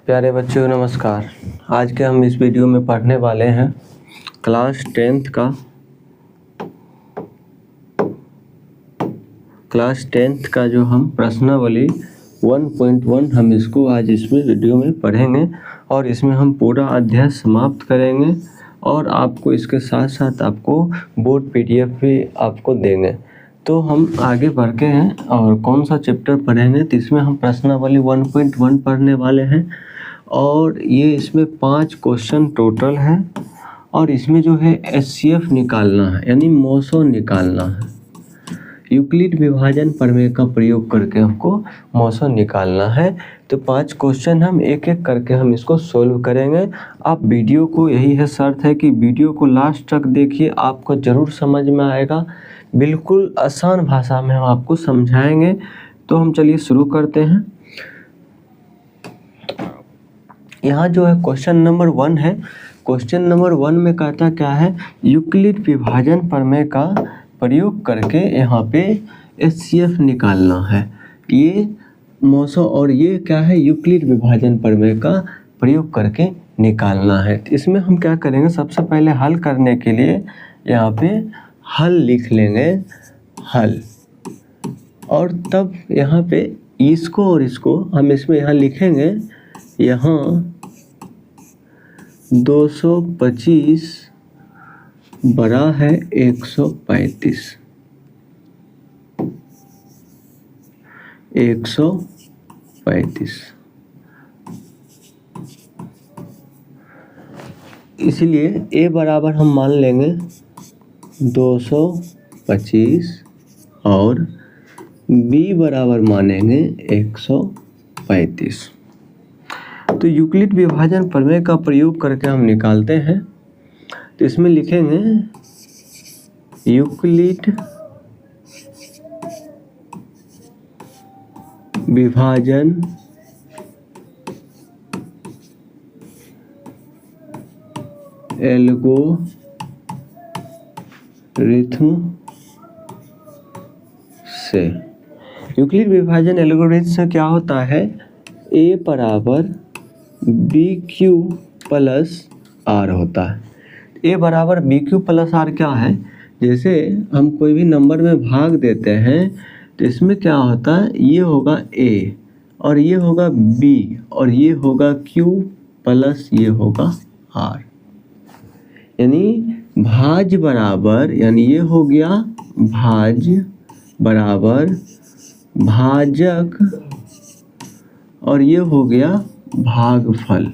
प्यारे बच्चों नमस्कार। आज के हम इस वीडियो में पढ़ने वाले हैं क्लास 10th का जो हम प्रश्नावली 1.1 हम इसको आज इसमें वीडियो में पढ़ेंगे और इसमें हम पूरा अध्याय समाप्त करेंगे और आपको इसके साथ साथ आपको बोर्ड PDF भी आपको देंगे। तो हम आगे बढ़ते हैं और कौन सा चैप्टर पढ़ेंगे, तो इसमें हम प्रश्नावली 1.1 पढ़ने वाले हैं और ये इसमें 5 क्वेश्चन टोटल है और इसमें जो है HCF निकालना है यानी मोसो निकालना है। यूक्लिड विभाजन प्रमेय का प्रयोग करके हमको मोसो निकालना है। तो 5 क्वेश्चन हम एक एक करके हम इसको सोल्व करेंगे। आप वीडियो को, यही है शर्त है कि वीडियो को लास्ट तक देखिए, आपको ज़रूर समझ में आएगा। बिल्कुल आसान भाषा में हम आपको समझाएंगे। तो हम चलिए शुरू करते हैं। यहाँ जो है क्वेश्चन नंबर 1 है। क्वेश्चन नंबर 1 में कहता क्या है, यूक्लिड विभाजन प्रमेय का प्रयोग करके यहाँ पे HCF निकालना है। ये मोसो और ये क्या है, यूक्लिड विभाजन प्रमेय का प्रयोग करके निकालना है। तो इसमें हम क्या करेंगे, सबसे पहले हल करने के लिए यहाँ पे हल लिख लेंगे, हल, और तब यहाँ पे इसको और इसको हम इसमें यहाँ लिखेंगे। यहाँ 225 बड़ा है 135, 135, इसलिए A बराबर हम मान लेंगे 225 और B बराबर मानेंगे 135। तो यूक्लिड विभाजन प्रमेय का प्रयोग करके हम निकालते हैं। तो इसमें लिखेंगे यूक्लिड विभाजन एल्गोरिथम से। यूक्लिड विभाजन एल्गोरिथम से क्या होता है, A बराबर BQ प्लस R होता है। A बराबर BQ प्लस R क्या है, जैसे हम कोई भी नंबर में भाग देते हैं तो इसमें क्या होता है, ये होगा A और ये होगा B और ये होगा Q प्लस ये होगा R, यानी भाज बराबर, यानी ये हो गया भाज बराबर भाजक और ये हो गया भागफल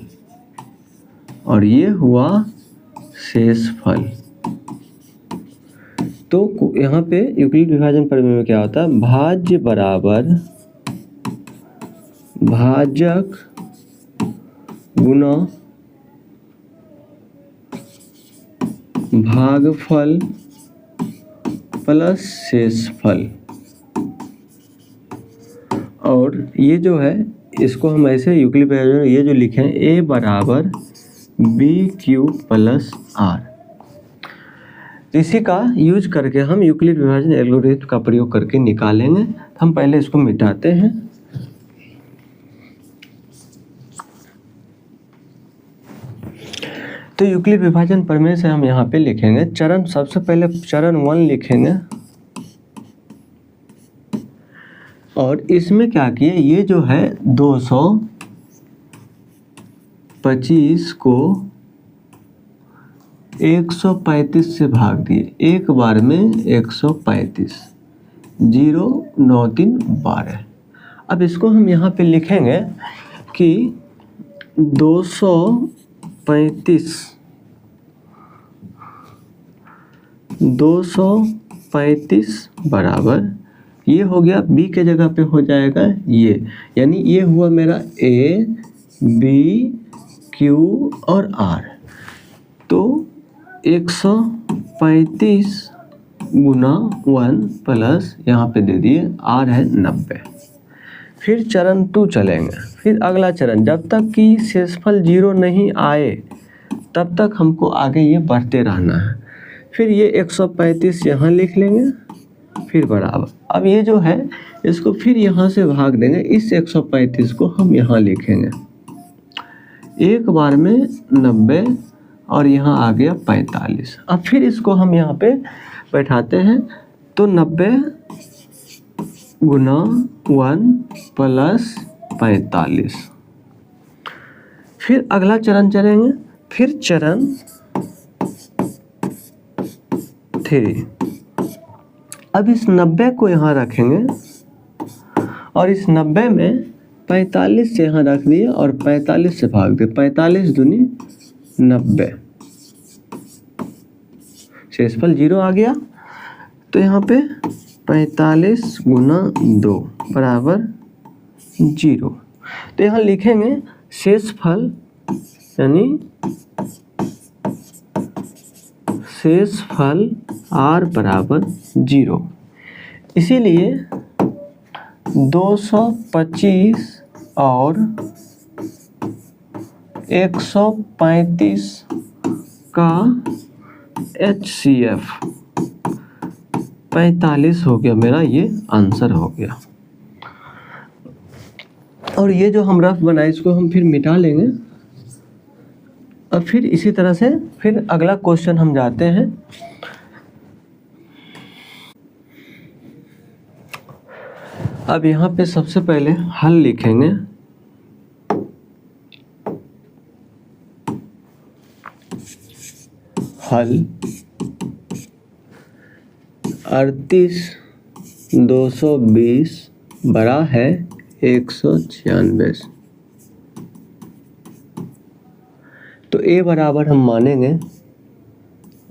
और ये हुआ शेषफल। तो यहाँ पे यूक्लिड विभाजन प्रमेय में क्या होता है, भाज्य बराबर भाजक गुना भागफल प्लस शेषफल। और ये जो है इसको हम ऐसे यूक्लिड विभाजन ये जो लिखे हैं, A बराबर BQ प्लस R। इसी का यूज करके हम यूक्लिड विभाजन एल्गोरिथम का प्रयोग करके निकालेंगे। हम पहले इसको मिटाते हैं। तो यूक्लिड विभाजन प्रमेय से हम यहाँ पे लिखेंगे चरण, सबसे पहले चरण 1 लिखेंगे और इसमें क्या किए, ये जो है 225 को 135 से भाग दिए, एक बार में 135, 0 9 3 12। अब इसको हम यहाँ पे लिखेंगे कि 235 बराबर, ये हो गया B के जगह पे हो जाएगा ये, यानी ये हुआ मेरा A B Q और R। तो 135 गुना 1 प्लस यहाँ पे दे दिए R है 90। फिर चरण 2 चलेंगे। फिर अगला चरण, जब तक कि शेषफल 0 नहीं आए तब तक हमको आगे ये बढ़ते रहना है। फिर ये 135 यहाँ लिख लेंगे, फिर बराबर। अब ये जो है इसको फिर यहाँ से भाग देंगे, इस 135 को हम यहाँ लिखेंगे। एक बार में 90 और यहाँ आ गया 45। अब फिर इसको हम यहाँ पे बैठाते हैं, तो 90 गुना 1 प्लस 45। फिर अगला चरण चलेंगे, फिर चरण 3। अब इस 90 को यहाँ रखेंगे और इस 90 में 45 से यहाँ रख दिए और 45 से भाग दिए, 45 दूनी 90, शेषफल 0 आ गया। तो यहाँ पे 45 गुना 2 बराबर 0। तो यहाँ लिखेंगे शेषफल, यानी शेषफल r बराबर 0। इसीलिए 225 और 135 का HCF 45 हो गया, मेरा ये आंसर हो गया। और ये जो हम रफ बनाए इसको हम फिर मिटा लेंगे। अब फिर इसी तरह से फिर अगला क्वेश्चन हम जाते हैं। अब यहाँ पे सबसे पहले हल लिखेंगे। हल 38,220 बड़ा है 196। तो ए बराबर हम मानेंगे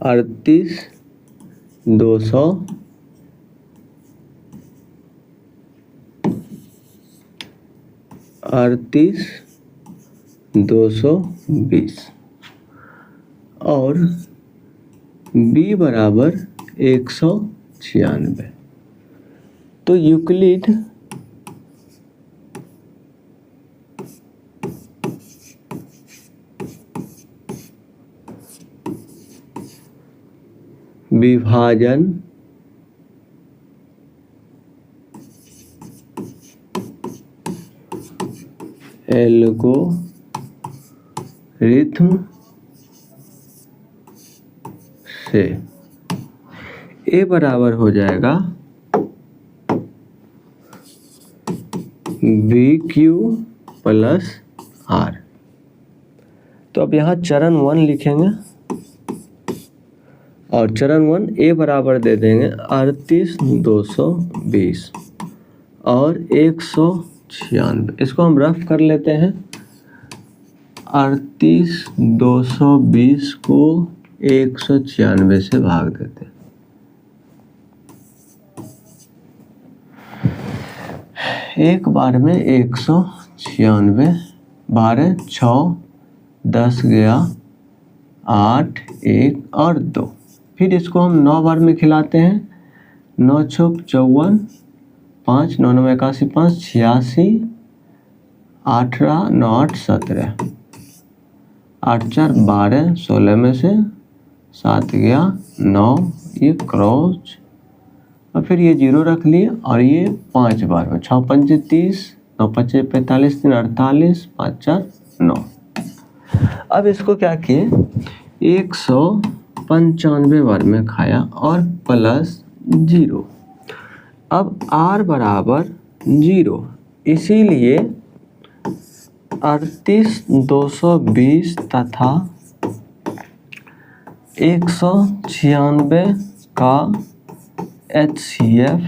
38,220 और बी बराबर 196। तो यूक्लिड विभाजन एल्गोरिथम से ए बराबर हो जाएगा BQ प्लस R। तो अब यहाँ चरण 1 लिखेंगे और चरण 1 ए बराबर दे देंगे 38,220 और 196। इसको हम रफ कर लेते हैं। 38,220 को 196 से भाग देते हैं। एक बार में 196, 12 6 10 गया 8 1 और 2। फिर इसको हम 9 बार में खिलाते हैं। 9 छुक 54, 5 9 9 81, 5 86, 18 9 8 17, 8 4 12, 16 में से 7 गया 9, ये क्रॉस और फिर ये 0 रख लिए और ये 5 बार में 6 5 30, 9 5 45, 3 48, 5 4 9। अब इसको क्या किए 195 बार में खाया और प्लस 0। अब r बराबर 0, इसीलिए 38,220 तथा 196 का HCF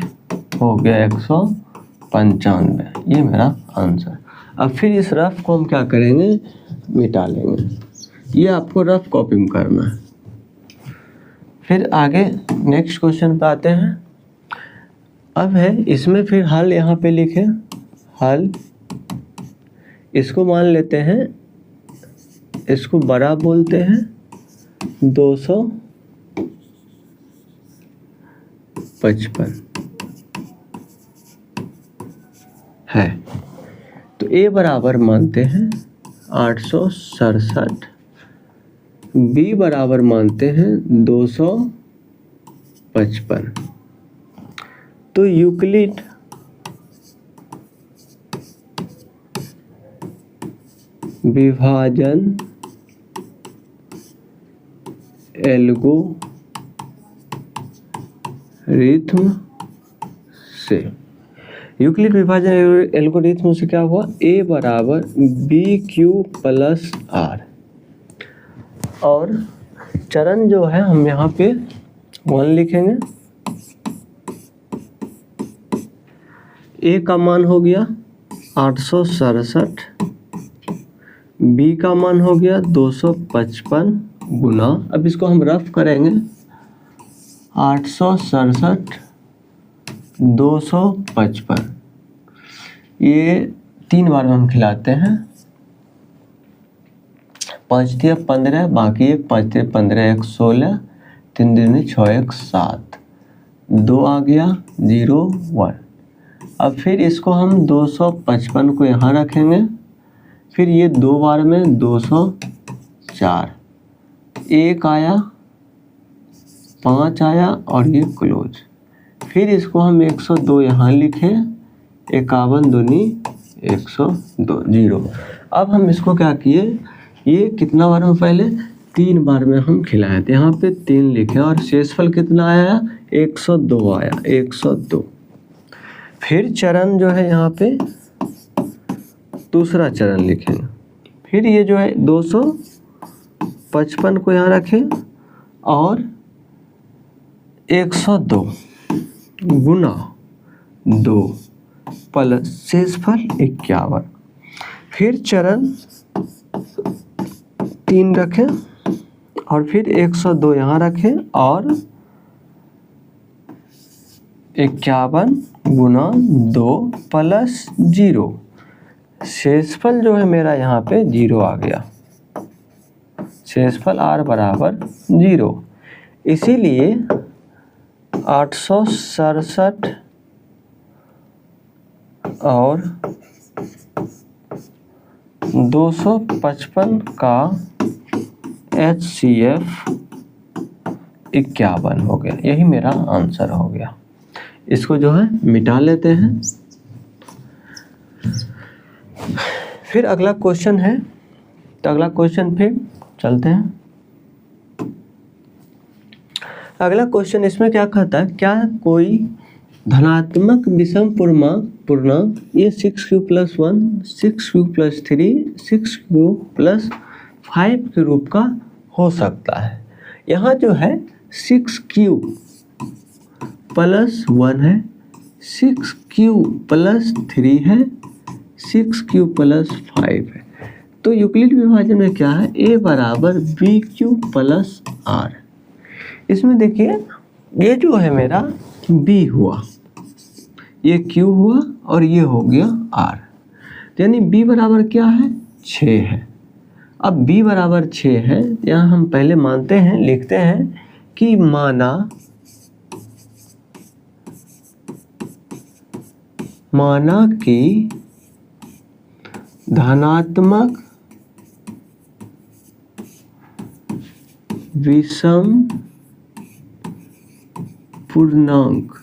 हो गया 195। ये मेरा आंसर। अब फिर इस रफ को हम क्या करेंगे, मिटा लेंगे। ये आपको रफ कॉपी में करना है। फिर आगे नेक्स्ट क्वेश्चन पे आते हैं। अब है इसमें फिर हल यहाँ पे लिखे। हल इसको मान लेते हैं, इसको बड़ा बोलते हैं 255 है। तो ए बराबर मानते हैं 867, बी बराबर मानते हैं 255। तो यूक्लिड विभाजन एल्गोरिथ्म से, यूक्लिड विभाजन एल्गोरिथ्म से क्या हुआ, a बराबर बी क्यू प्लस आर, और चरण जो है हम यहाँ पे 1 लिखेंगे। a का मान हो गया 867, b का मान हो गया 255 गुना, अब इसको हम रफ करेंगे, 867 255, ये 3 बार में हम खिलाते हैं, 5 दिया 15, बाकी 1 5 दिया 15 1 16, 3 दूनी 6 1 7, 2 आ गया 0 1। अब फिर इसको हम 255 को यहाँ रखेंगे, फिर ये 2 बार में 204, 1 आया 5 आया और ये क्लोज, फिर इसको हम 102 यहाँ लिखें, 51 दूनी 102 0। अब हम इसको क्या किए, ये कितना बार में, पहले 3 बार में हम खिलाए थे, यहाँ पे 3 लिखे और शेषफल कितना आया 102 आया 102। फिर चरण जो है यहाँ पे दूसरा चरण लिखेंगे, फिर ये जो है 255 को यहाँ रखें और 102 गुना 2 प्लस शेषफल 51, फिर चरण 3 रखें और फिर 102 यहाँ रखें और 51 गुना 2 प्लस 0, शेषफल जो है मेरा यहाँ पे 0 आ गया, शेषफल r बराबर 0, इसीलिए 867 और 255 का HCF 51 हो गया, यही मेरा आंसर हो गया। इसको जो है मिटा लेते हैं। फिर अगला क्वेश्चन है, तो अगला क्वेश्चन फिर चलते हैं। अगला क्वेश्चन इसमें क्या कहता है, क्या कोई धनात्मक विषम पूर्णांक ये 6q + 1 6q + 3 6q + 5 के रूप का हो सकता है। यहाँ जो है 6q + 1 है, 6q + 3 है, 6q + 5 है। तो यूक्लिड विभाजन में क्या है, a बराबर bq + r। इसमें देखिए ये जो है मेरा b हुआ, ये q हुआ और ये हो गया r, यानी b बराबर क्या है 6 है। अब b बराबर 6 है, यहाँ हम पहले मानते हैं, लिखते हैं कि माना कि धनात्मक विषम पूर्णांक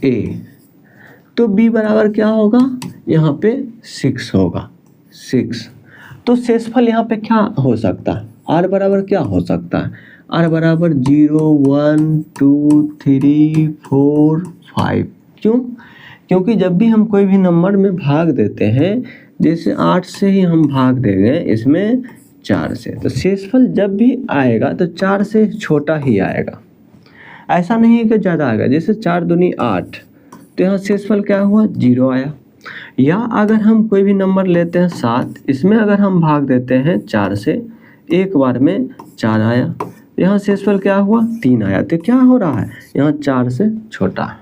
a, तो b बराबर क्या होगा, यहाँ पे 6 होगा 6। तो शेषफल यहाँ पे क्या हो सकता है, r बराबर क्या हो सकता है, r बराबर 0 1 2 3 4 5। क्यों, क्योंकि जब भी हम कोई भी नंबर में भाग देते हैं, जैसे 8 से ही हम भाग देंगे इसमें 4 से, तो शेषफल जब भी आएगा तो 4 से छोटा ही आएगा, ऐसा नहीं है कि ज़्यादा आएगा। जैसे 4 दूनी 8, तो यहाँ शेषफल क्या हुआ 0 आया। या अगर हम कोई भी नंबर लेते हैं 7, इसमें अगर हम भाग देते हैं 4 से, एक बार में 4 आया, यहाँ शेषफल क्या हुआ 3 आया। तो क्या हो रहा है, यहाँ 4 से छोटा है,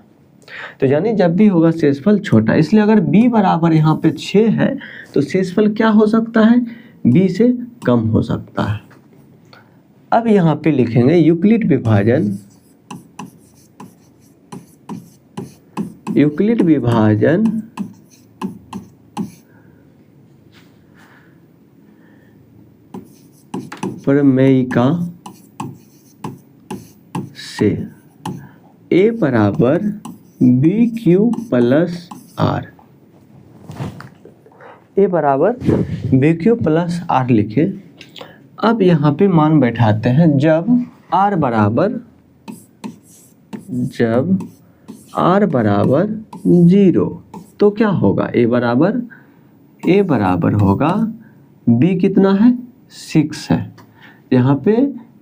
तो यानी जब भी होगा शेषफल छोटा। इसलिए अगर b बराबर यहाँ पे 6 है, तो शेषफल क्या हो सकता है, b से कम हो सकता है। अब यहाँ पे लिखेंगे यूक्लिड विभाजन प्रमेयिका से a बराबर bq + r। ए बराबर बी क्यू प्लस आर लिखे। अब यहाँ पे मान बैठाते हैं जब आर बराबर 0 तो क्या होगा, ए बराबर होगा बी कितना है 6 है, यहाँ पे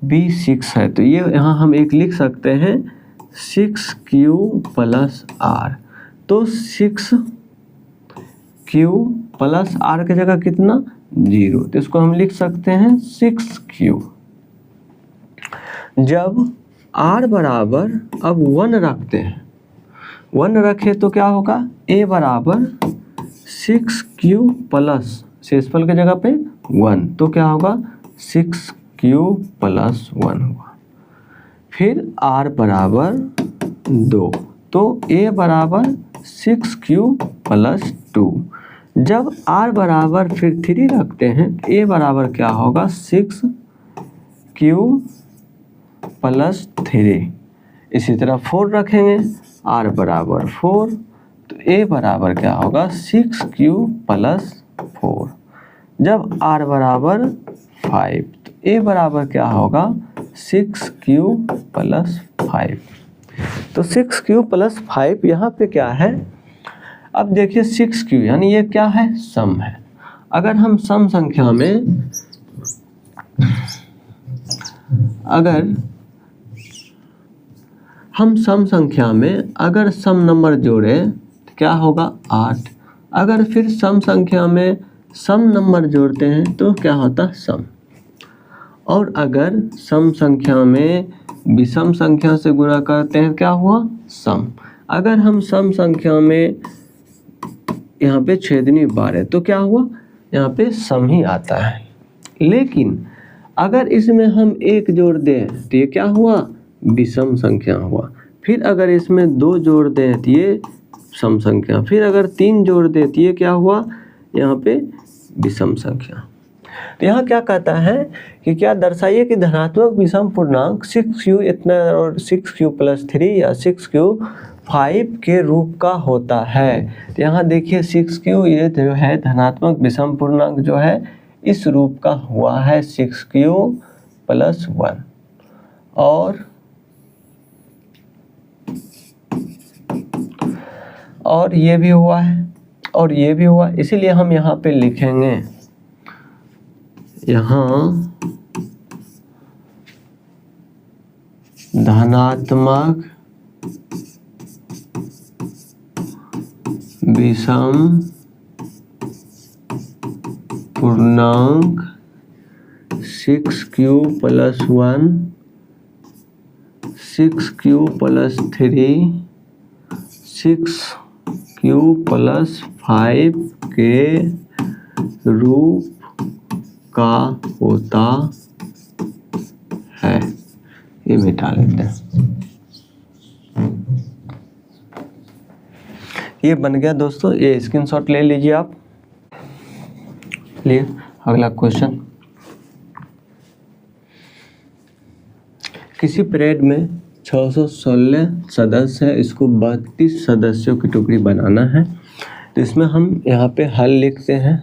बी 6 है तो ये यहाँ हम एक लिख सकते हैं 6q प्लस आर। तो 6q प्लस आर की जगह कितना 0, तो इसको हम लिख सकते हैं 6q। जब r बराबर अब 1 रखते हैं, 1 रखे तो क्या होगा, a बराबर 6q प्लस शेषफल की जगह पे 1 तो क्या होगा 6q प्लस 1 हुआ। फिर r बराबर 2 तो a बराबर 6q प्लस 2। जब r बराबर फिर 3 रखते हैं, a बराबर क्या होगा 6q प्लस 3। इसी तरह 4 रखेंगे, r बराबर 4 तो a बराबर क्या होगा 6q प्लस 4। जब r बराबर 5 तो a बराबर क्या होगा 6q प्लस 5। तो 6q प्लस 5 यहाँ पे क्या है, अब देखिए 6q यानी ये क्या है सम है। अगर हम सम संख्या में अगर सम नंबर जोड़े तो क्या होगा 8। अगर फिर सम संख्या में सम नंबर जोड़ते हैं तो क्या होता सम। और अगर सम संख्या में विषम संख्या से गुणा करते हैं क्या हुआ सम। अगर हम सम संख्या में यहाँ पे छेदनी बार है तो क्या हुआ यहाँ पे सम ही आता है। लेकिन अगर इसमें हम 1 जोड़ दें तो ये क्या हुआ विषम संख्या हुआ। फिर अगर इसमें 2 जोड़ दें तो ये सम संख्या। फिर अगर 3 जोड़ दें तो ये क्या हुआ यहाँ पे विषम संख्या। तो यहाँ क्या कहता है कि क्या दर्शाइए कि धनात्मक विषम पूर्णांक 6q इतना और 6q प्लस 3 या 6q 5 के रूप का होता है। तो यहाँ देखिए 6q ये जो है धनात्मक विषम पूर्णांक जो है इस रूप का हुआ है 6q प्लस 1 और ये भी हुआ है और ये भी हुआ। इसीलिए हम यहाँ पे लिखेंगे यहाँ धनात्मक विषम पूर्णांक 6q plus 1 6q plus 3 6q plus 5 के रूप का होता है। ये मिटा लेते हैं। ये बन गया दोस्तों, ये स्क्रीनशॉट ले लीजिए आप। लिए अगला क्वेश्चन, किसी परेड में 616 सदस्य है, इसको 32 सदस्यों की टुकड़ी बनाना है। तो इसमें हम यहाँ पे हल लिखते हैं।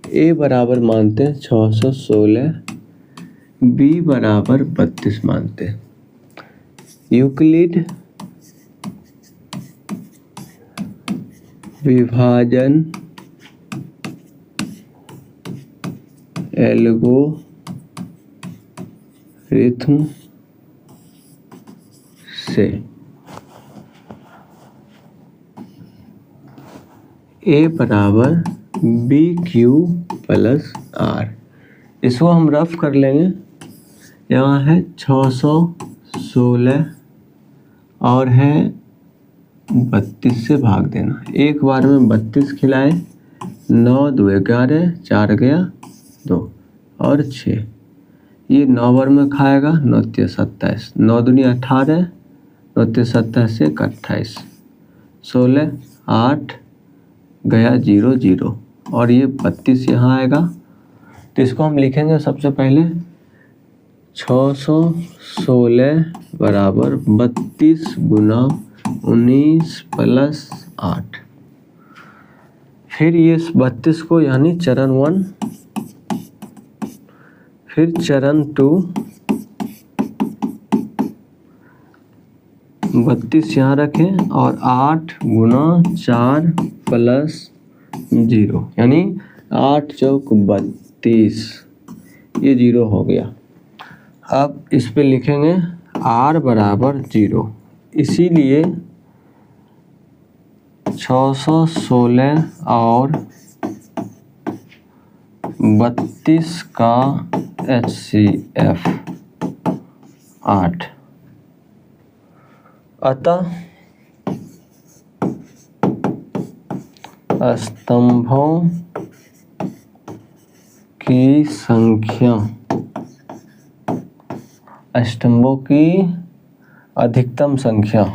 ए बराबर मानते हैं 616, बी बराबर 32 मानते हैं। यूक्लिड विभाजन एल्गोरिथम से ए बराबर बी क्यू प्लस आर, इसको हम रफ कर लेंगे। यहाँ है 616 और है 32 से भाग देना। एक बार में 32 खिलाए, 9 2 11, 4 गया 2 और 6। ये 9 बार में खाएगा, 9 3 27, 9 दूनी 18, 9 3 27 से 28, 16 8 गया 0 0 और ये 32 यहाँ आएगा। तो इसको हम लिखेंगे सबसे पहले 616 बराबर 32 गुना 19 प्लस 8। फिर ये 32 को यानी चरण 1, फिर चरण 2, 32 यहाँ रखें और 8 गुना 4 प्लस 0 यानी 8 चौक 32, ये 0 हो गया। अब इस पे लिखेंगे r बराबर 0, इसीलिए 616 और 32 का HCF 8, अतः स्तंभों की संख्या, स्तंभों की अधिकतम संख्या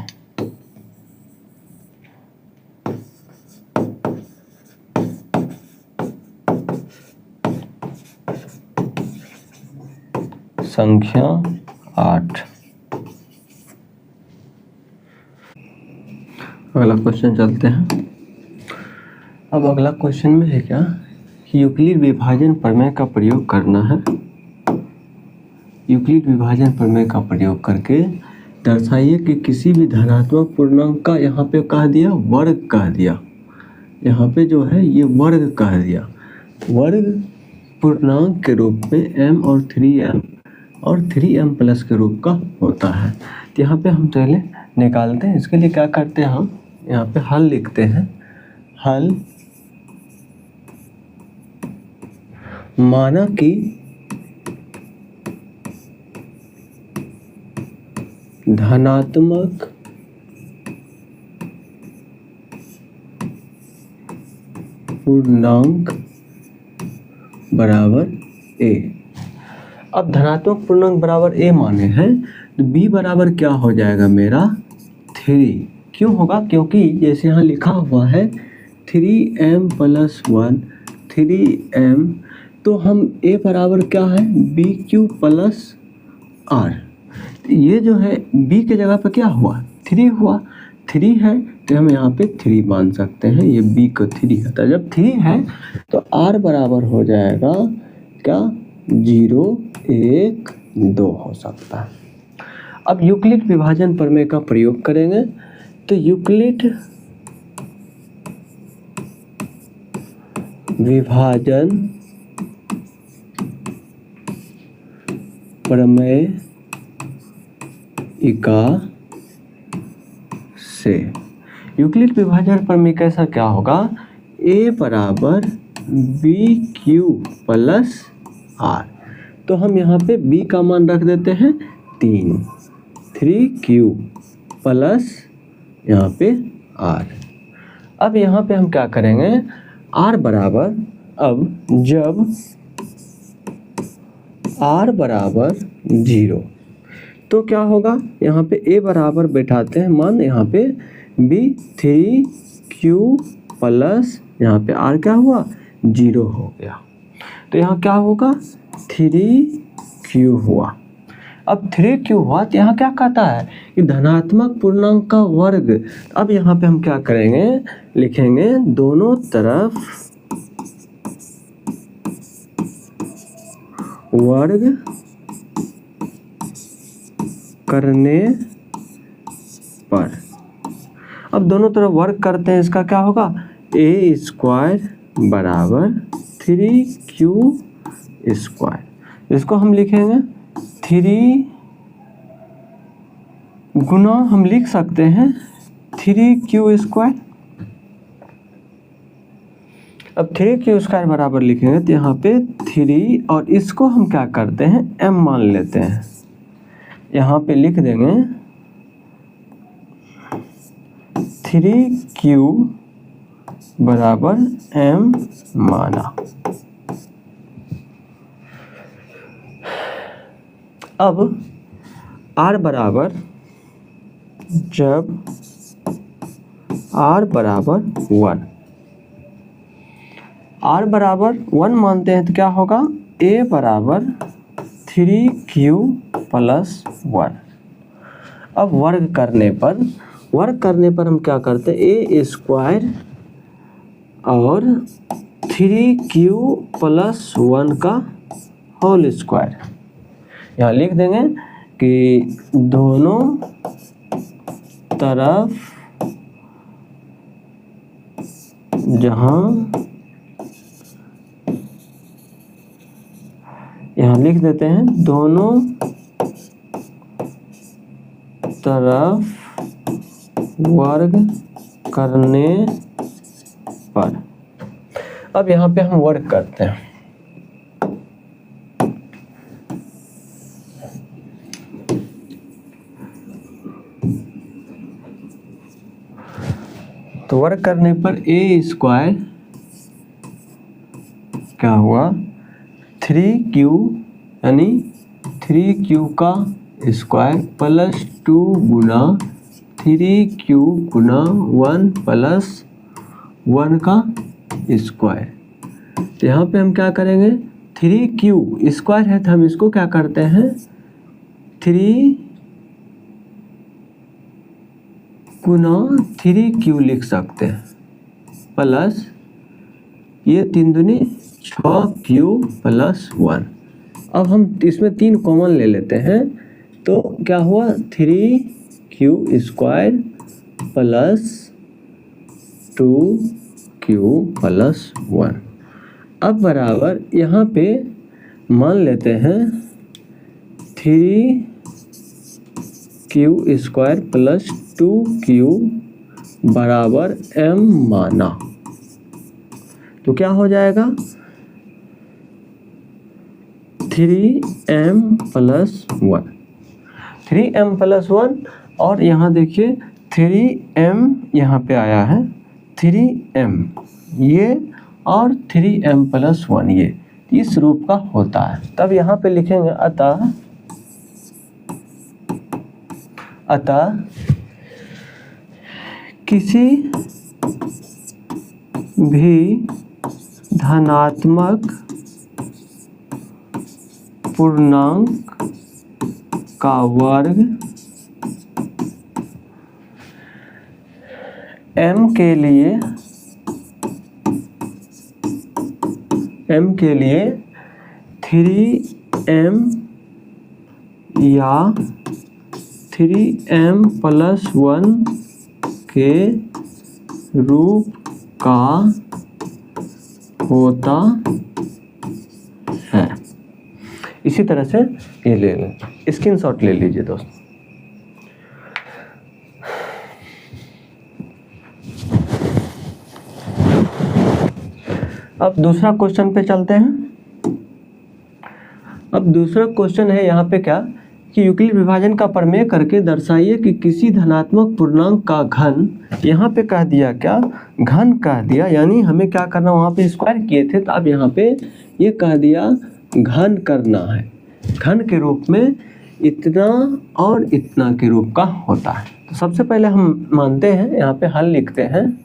संख्या 8। अगला क्वेश्चन चलते हैं। अब अगला क्वेश्चन में है क्या, यूक्लिड विभाजन प्रमेय का प्रयोग करना है। यूक्लिड विभाजन प्रमेय का प्रयोग करके दर्शाइए कि किसी भी धनात्मक पूर्णांक का, यहाँ पे कह दिया वर्ग कह दिया, यहाँ पे जो है ये वर्ग कह दिया, वर्ग पूर्णांक के रूप में m और 3m और 3m प्लस के रूप का होता है। तो यहाँ पे हम पहले निकालते हैं। इसके लिए क्या करते हैं, हम यहाँ पे हल लिखते हैं। हल माना कि धनात्मक पूर्णांक बराबर a। अब धनात्मक पूर्णांक बराबर a माने हैं तो b बराबर क्या हो जाएगा मेरा 3। क्यों होगा, क्योंकि जैसे यहाँ लिखा हुआ है 3m प्लस 1 3m, तो हम a बराबर क्या है bq प्लस r। ये जो है b के जगह पर क्या हुआ 3 हुआ, 3 है तो हम यहाँ पे 3 मान सकते हैं, ये b को 3 है। तो जब 3 है तो r बराबर हो जाएगा क्या 0 1 2 हो सकता है। अब यूक्लिड विभाजन प्रमेय का प्रयोग करेंगे तो यूक्लिड विभाजन प्रमेय इका से, यूक्लिड विभाजन प्रमेय कैसा क्या होगा, a बराबर बी क्यू प्लस r। तो हम यहाँ पे b का मान रख देते हैं 3q प्लस यहाँ पे r। अब यहाँ पे हम क्या करेंगे, r बराबर, अब जब r बराबर 0 तो क्या होगा, यहाँ पे a बराबर बैठाते हैं मान, यहाँ पे b 3q प्लस यहाँ पे r क्या हुआ 0 हो गया। तो यहाँ क्या होगा 3q हुआ। अब 3q हुआ तो यहाँ क्या कहता है कि धनात्मक पूर्णांक का वर्ग। अब यहाँ पे हम क्या करेंगे, लिखेंगे दोनों तरफ वर्ग करने पर, अब दोनों तरफ वर्ग करते हैं, इसका क्या होगा a स्क्वायर बराबर 3q स्क्वायर। इसको हम लिखेंगे 3 गुना, हम लिख सकते हैं 3q स्क्वायर। अब 3q स्क्वायर बराबर लिखेंगे तो यहाँ पे 3 और इसको हम क्या करते हैं m मान लेते हैं, यहाँ पे लिख देंगे 3q बराबर m माना। अब r बराबर, जब r बराबर 1, r बराबर 1 मानते हैं तो क्या होगा a बराबर 3q प्लस 1। अब वर्ग करने पर हम क्या करते हैं a स्क्वायर और 3q + 1 का होल स्क्वायर। यहाँ लिख देंगे कि दोनों तरफ जहाँ, यहाँ लिख देते हैं दोनों तरफ वर्ग करने पर। अब यहाँ पे हम वर्ग करते हैं। तो वर्ग करने पर a² क्या हुआ 3q यानी 3q का स्क्वायर प्लस 2 गुना 3q गुना 1 + 1 का स्क्वायर। तो यहाँ पे हम क्या करेंगे 3q स्क्वायर है तो हम इसको क्या करते हैं 3 गुना 3q लिख सकते हैं प्लस ये 3 दूनी 6q + 1। अब हम इसमें 3 कॉमन ले लेते हैं तो क्या हुआ 3q² + 2q + 1। अब बराबर यहाँ पे मान लेते हैं 3q² + 2q बराबर m माना। तो क्या हो जाएगा 3m + 1, 3m + 1 और यहाँ देखिए 3m यहाँ पे आया है 3m ये और 3m + 1 ये इस रूप का होता है। तब यहाँ पे लिखेंगे अतः किसी भी धनात्मक पूर्णांक का वर्ग m के लिए 3m या 3m + 1 के रूप का होता है। इसी तरह से ये ले लें, स्क्रीनशॉट ले लीजिए दोस्तों। अब दूसरा क्वेश्चन पे चलते हैं। अब दूसरा क्वेश्चन है यहाँ पे क्या कि यूक्लिड विभाजन का प्रमेय करके दर्शाइए कि किसी धनात्मक पूर्णांक का घन, यहाँ पे कह दिया क्या घन कह दिया, यानी हमें क्या करना वहाँ पे स्क्वायर किए थे तो अब यहाँ पे ये कह दिया घन करना है। घन के रूप में इतना और इतना के रूप का होता है। तो सबसे पहले हम मानते हैं यहाँ पे हल लिखते हैं।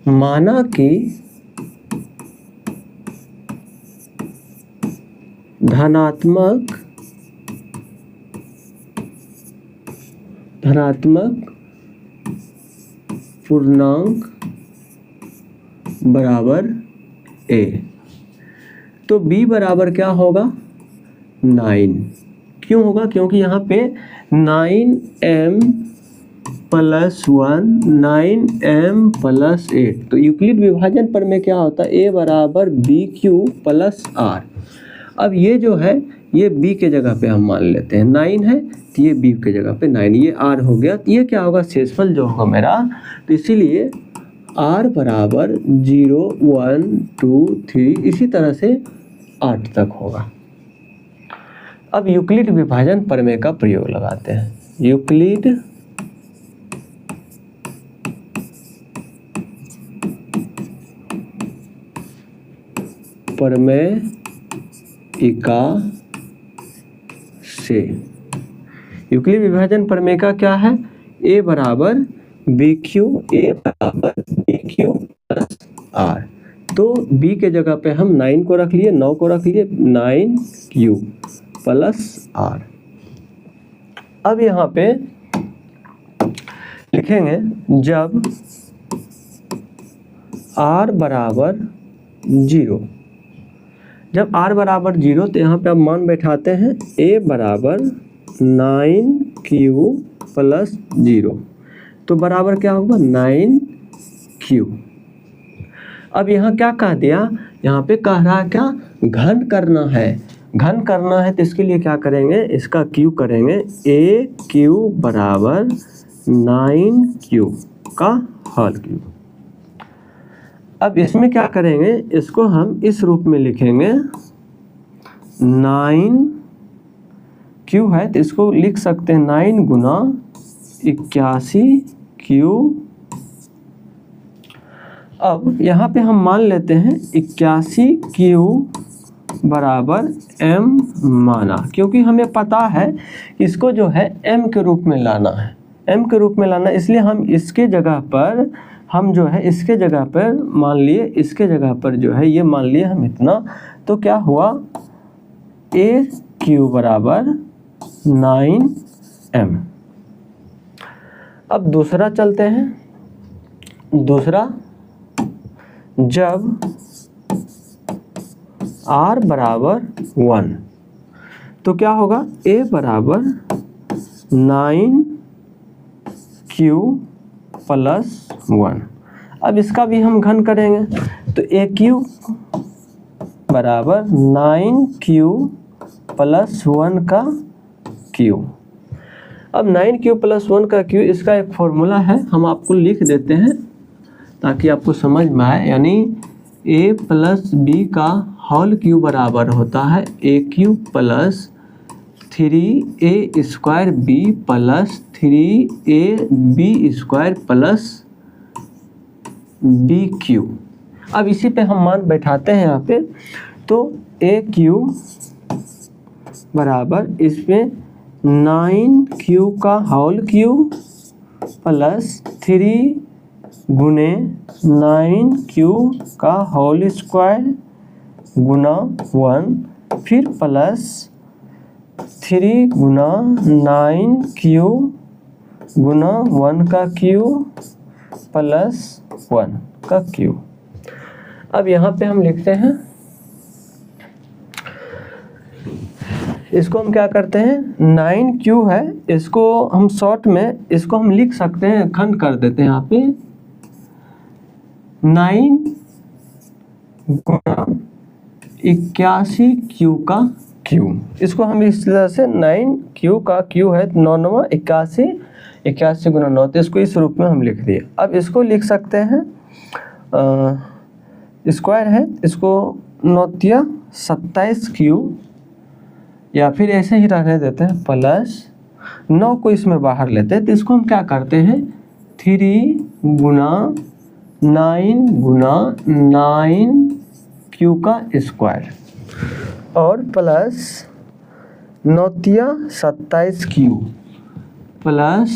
माना कि धनात्मक पूर्णांक बराबर a, तो b बराबर क्या होगा 9। क्यों होगा क्योंकि यहाँ पे 9m + 1 9m + 8। तो यूक्लिड विभाजन पर में क्या होता है a बराबर bq + r। अब ये जो है ये b के जगह पे हम मान लेते हैं 9 है तो ये b के जगह पे 9, ये r हो गया। तो ये क्या होगा शेषफल जो होगा मेरा, तो इसीलिए r बराबर 0 1 2 3 इसी तरह से 8 तक होगा। अब यूक्लिड विभाजन प्रमेय का प्रयोग लगाते हैं। यूक्लिड प्रमेय से यूक्लिड विभाजन प्रमेय का क्या है a बराबर bq + r। तो b के जगह पे हम 9 को रख लिए 9 को रख लिए 9q + r। अब यहाँ पे लिखेंगे जब r बराबर 0। जब r बराबर 0 तो यहाँ पे आप मान बैठाते हैं a बराबर 9q प्लस 0, तो बराबर क्या होगा 9q। अब यहाँ क्या कह दिया, यहाँ पे कह रहा है क्या, घन करना है। घन करना है तो इसके लिए क्या करेंगे, इसका q करेंगे, a q बराबर 9q का होल क्यूब। अब इसमें क्या करेंगे, इसको हम इस रूप में लिखेंगे, 9q है तो इसको लिख सकते हैं 9 गुना 81q। अब यहाँ पे हम मान लेते हैं 81q बराबर m माना, क्योंकि हमें पता है इसको जो है m के रूप में लाना है, m के रूप में लाना, इसलिए हम इसके जगह पर, हम जो है इसके जगह पर मान लिए, इसके जगह पर जो है ये मान लिए हम इतना, तो क्या हुआ AQ बराबर 9m। अब दूसरा चलते हैं। दूसरा, जब r बराबर 1 तो क्या होगा, a बराबर 9q प्लस 1। अब इसका भी हम घन करेंगे तो AQ बराबर 9q प्लस 1 का q। अब 9q प्लस 1 का q, इसका एक फॉर्मूला है, हम आपको लिख देते हैं ताकि आपको समझ में आए। यानी a प्लस b का होल क्यूब बराबर होता है AQ plus 3a square b plus 3ab square plus BQ। अब इसी पे हम मान बैठाते हैं यहाँ पे, तो AQ बराबर इसमें 9q का होल क्यूब प्लस 3 गुने 9q का होल स्क्वायर गुना 1, फिर प्लस 3 गुना 9q गुना 1 का क्यूब प्लस 1 का क्यूब। अब यहाँ पे हम लिखते हैं, इसको हम क्या करते हैं, 9q है, इसको हम शॉर्ट में इसको हम लिख सकते हैं, घन कर देते हैं यहाँ पे 9 गुना 81q का क्यूब। इसको हम इस तरह से 9q का क्यूब है 9 9 81, 81 गुना 9, तो इसको इस रूप में हम लिख दिए। अब इसको लिख सकते हैं, स्क्वायर है, इसको 9 27q, या फिर ऐसे ही रहने देते हैं, प्लस 9 को इसमें बाहर लेते हैं, तो इसको हम क्या करते हैं, 3 गुना 9 गुना 9q का स्क्वायर और प्लस 9 27q प्लस,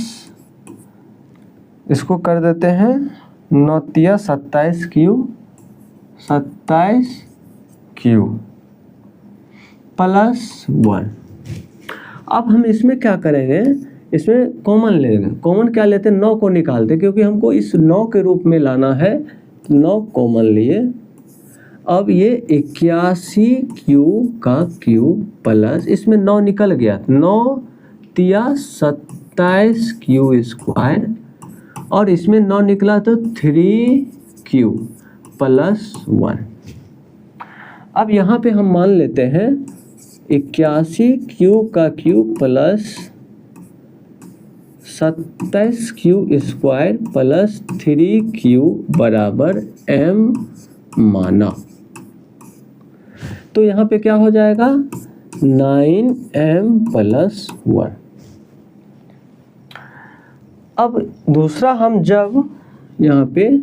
इसको कर देते हैं 9 27q प्लस 1। अब हम इसमें क्या करेंगे, इसमें कॉमन लेंगे। कॉमन क्या लेते हैं, 9 को निकालते, क्योंकि हमको इस 9 के रूप में लाना है, 9 कॉमन लिए। अब ये 81q का क्यूब प्लस, इसमें 9 निकल गया, 9 27q स्क्वायर, और इसमें 9 निकला तो 3q प्लस 1। अब यहाँ पे हम मान लेते हैं 81q का cube plus 27q square plus 3q बराबर m माना, तो यहाँ पे क्या हो जाएगा 9m प्लस 1। अब दूसरा, हम जब यहाँ पे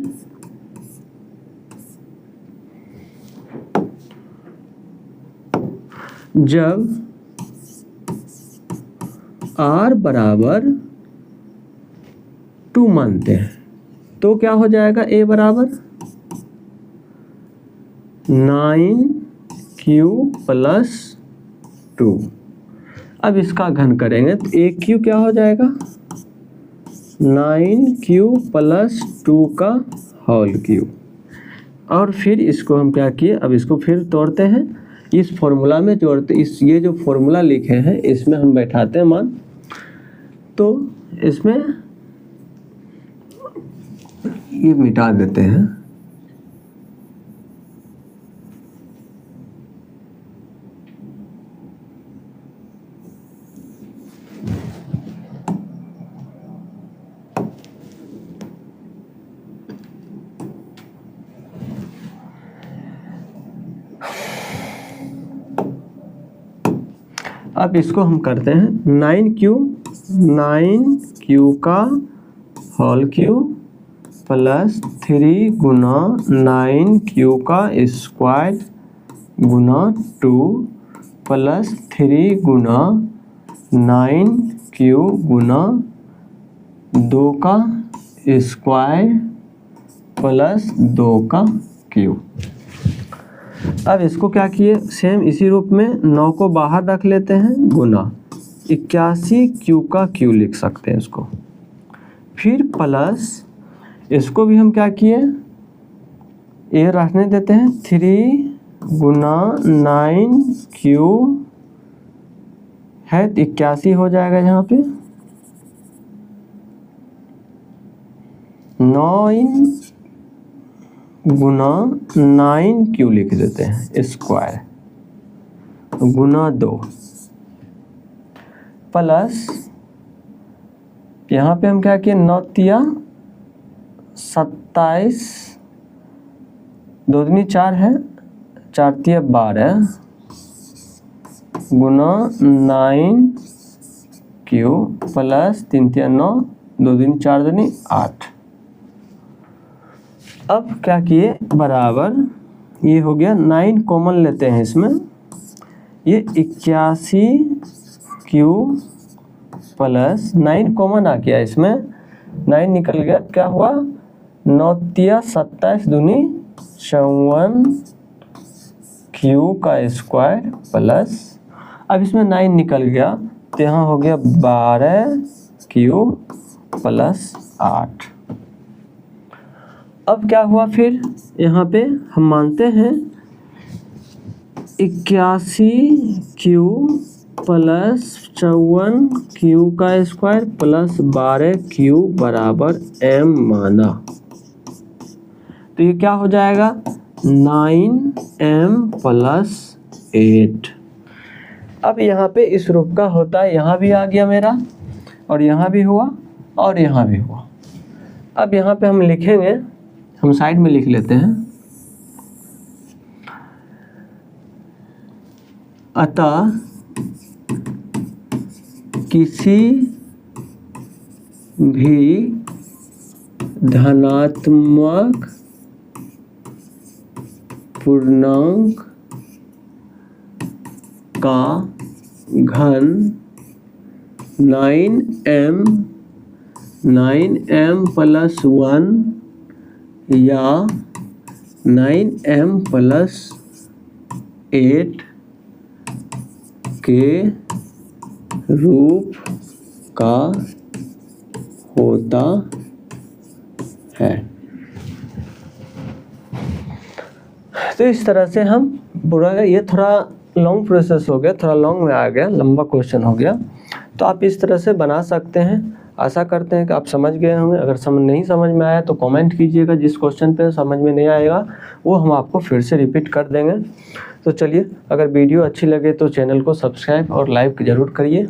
जब r बराबर 2 मानते हैं तो क्या हो जाएगा, a बराबर 9q प्लस 2। अब इसका घन करेंगे तो AQ क्या हो जाएगा, 9q प्लस 2 का होल क्यूब। और फिर इसको हम क्या किए, अब इसको फिर तोड़ते हैं, इस फॉर्मूला में जोड़ते, इस ये जो फॉर्मूला लिखे हैं इसमें हम बैठाते हैं मान, तो इसमें ये मिटा देते हैं। अब इसको हम करते हैं 9Q का होल क्यूब प्लस 3 गुना 9Q का स्क्वायर गुना 2 प्लस 3 गुना 9Q गुना 2 का स्क्वायर प्लस 2 का क्यूब। अब इसको क्या किए, सेम इसी रूप में 9 को बाहर रख लेते हैं, गुना 81Q का क्यू लिख सकते हैं इसको। फिर प्लस इसको भी हम क्या किए, ये रखने देते हैं 3 गुना 9Q है, 81 हो जाएगा यहाँ पे, 9 गुना 9Q लिख देते हैं स्क्वायर गुना 2 प्लस यहाँ पे हम क्या किए, 9 तिया 27, 2 दूनी 4 है, 4 तिया 12 गुना 9Q प्लस 3 तिया 9, 2 दूनी 4 दूनी 8। अब क्या किए, बराबर ये हो गया, 9 कॉमन लेते हैं इसमें, ये 81Q प्लस 9 कॉमन आ गया इसमें, 9 निकल गया, क्या हुआ 9 तिया 27 दूनी 54Q का स्क्वायर प्लस, अब इसमें 9 निकल गया तो यहाँ हो गया 12Q प्लस 8। अब क्या हुआ, फिर यहाँ पे हम मानते हैं 81Q प्लस 54Q का स्क्वायर प्लस 12Q बराबर M माना, तो ये क्या हो जाएगा 9M प्लस 8। अब यहाँ पे इस रूप का होता है, यहाँ भी आ गया मेरा, और यहाँ भी हुआ, और यहाँ भी हुआ। अब यहाँ पे हम लिखेंगे, हम साइड में लिख लेते हैं, अतः किसी भी धनात्मक पूर्णांक का घन 9M प्लस 1 या 9M प्लस 8 के रूप का होता है। तो इस तरह से हम पूरा, ये थोड़ा लॉन्ग प्रोसेस हो गया, थोड़ा लॉन्ग में आ गया, लंबा क्वेश्चन हो गया, तो आप इस तरह से बना सकते हैं। आशा करते हैं कि आप समझ गए होंगे। अगर नहीं समझ में आया तो कमेंट कीजिएगा, जिस क्वेश्चन पे समझ में नहीं आएगा वो हम आपको फिर से रिपीट कर देंगे। तो चलिए, अगर वीडियो अच्छी लगे तो चैनल को सब्सक्राइब और लाइक ज़रूर करिए।